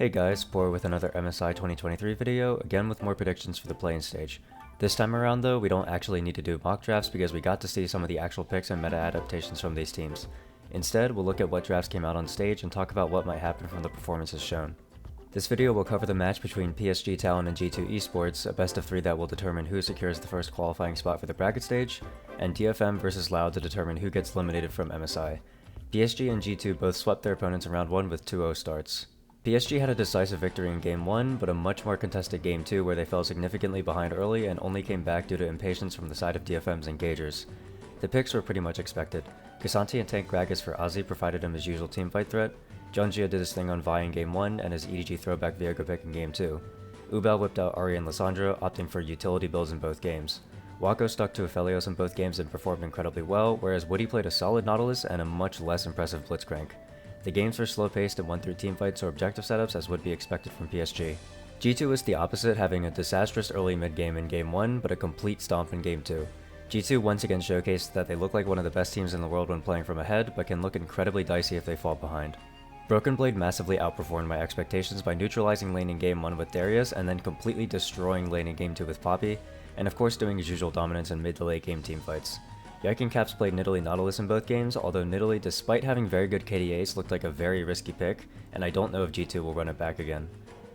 Hey guys, Poro with another MSI 2023 video, again with more predictions for the playing stage. This time around though, we don't actually need to do mock drafts because we got to see some of the actual picks and meta adaptations from these teams. Instead, we'll look at what drafts came out on stage and talk about what might happen from the performances shown. This video will cover the match between PSG Talon and G2 Esports, a best of 3 that will determine who secures the first qualifying spot for the bracket stage, and DFM versus Loud to determine who gets eliminated from MSI. PSG and G2 both swept their opponents in round 1 with 2-0 starts. PSG had a decisive victory in Game 1, but a much more contested Game 2 where they fell significantly behind early and only came back due to impatience from the side of DFM's engagers. The picks were pretty much expected. K'Sante and Tank Gragas for Hazy provided him his usual teamfight threat, Junjia did his thing on Vi in Game 1 and his EDG throwback Viego pick in Game 2. Ubel whipped out Ahri and Lissandra, opting for utility builds in both games. Wako stuck to Aphelios in both games and performed incredibly well, whereas Woody played a solid Nautilus and a much less impressive Blitzcrank. The games were slow-paced and won through teamfights or objective setups as would be expected from PSG. G2 was the opposite, having a disastrous early mid-game in Game 1, but a complete stomp in Game 2. G2 once again showcased that they look like one of the best teams in the world when playing from ahead, but can look incredibly dicey if they fall behind. Broken Blade massively outperformed my expectations by neutralizing lane in Game 1 with Darius and then completely destroying lane in Game 2 with Poppy, and of course doing his usual dominance in mid to late game teamfights. Yike and Caps played Nidalee Nautilus in both games, although Nidalee, despite having very good KDAs, looked like a very risky pick, and I don't know if G2 will run it back again.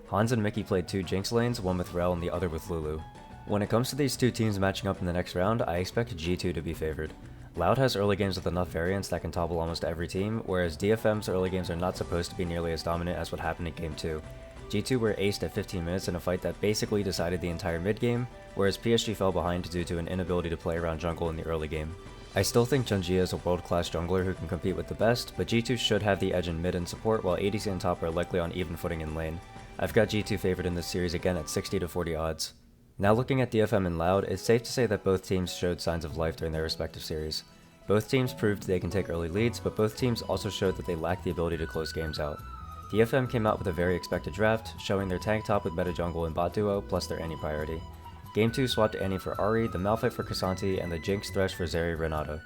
Hans and Mickey played 2 Jinx lanes, one with Rel and the other with Lulu. When it comes to these two teams matching up in the next round, I expect G2 to be favored. Loud has early games with enough variance that can topple almost every team, whereas DFM's early games are not supposed to be nearly as dominant as what happened in Game 2. G2 were aced at 15 minutes in a fight that basically decided the entire mid-game, whereas PSG fell behind due to an inability to play around jungle in the early game. I still think Junjia is a world-class jungler who can compete with the best, but G2 should have the edge in mid and support, while ADC and top are likely on even footing in lane. I've got G2 favored in this series again at 60 to 40 odds. Now looking at DFM and Loud, it's safe to say that both teams showed signs of life during their respective series. Both teams proved they can take early leads, but both teams also showed that they lack the ability to close games out. DFM came out with a very expected draft, showing their tank top with meta jungle and bot duo, plus their Annie priority. Game 2 swapped Annie for Ahri, the Malphite for K'Sante, and the Jinx Thresh for Zeri Renata.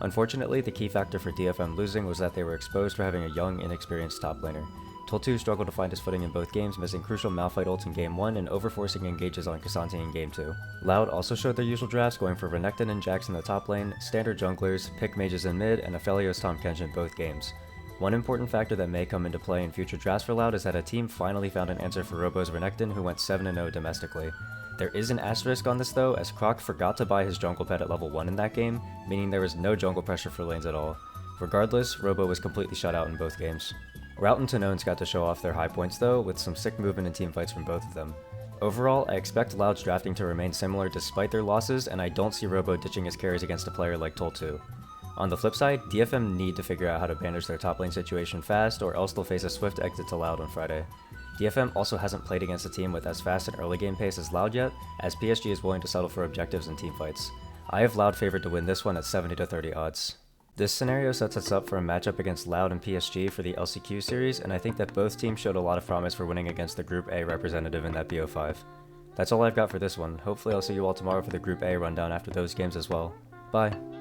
Unfortunately, the key factor for DFM losing was that they were exposed for having a young, inexperienced top laner. Tol2 struggled to find his footing in both games, missing crucial Malphite ults in Game 1 and overforcing engages on K'Sante in Game 2. Loud also showed their usual drafts, going for Renekton and Jax in the top lane, standard junglers, pick mages in mid, and Aphelios Tahm Kench in both games. One important factor that may come into play in future drafts for Loud is that a team finally found an answer for Robo's Renekton, who went 7-0 domestically. There is an asterisk on this though, as Croc forgot to buy his jungle pet at level 1 in that game, meaning there was no jungle pressure for lanes at all. Regardless, Robo was completely shut out in both games. Rout and Tanones got to show off their high points though, with some sick movement and teamfights from both of them. Overall, I expect Loud's drafting to remain similar despite their losses, and I don't see Robo ditching his carries against a player like Tol2. On the flip side, DFM need to figure out how to bandage their top lane situation fast, or else they'll face a swift exit to Loud on Friday. DFM also hasn't played against a team with as fast an early game pace as Loud yet, as PSG is willing to settle for objectives and teamfights. I have Loud favored to win this one at 70 to 30 odds. This scenario sets us up for a matchup against Loud and PSG for the LCQ series, and I think that both teams showed a lot of promise for winning against the Group A representative in that BO5. That's all I've got for this one. Hopefully I'll see you all tomorrow for the Group A rundown after those games as well. Bye!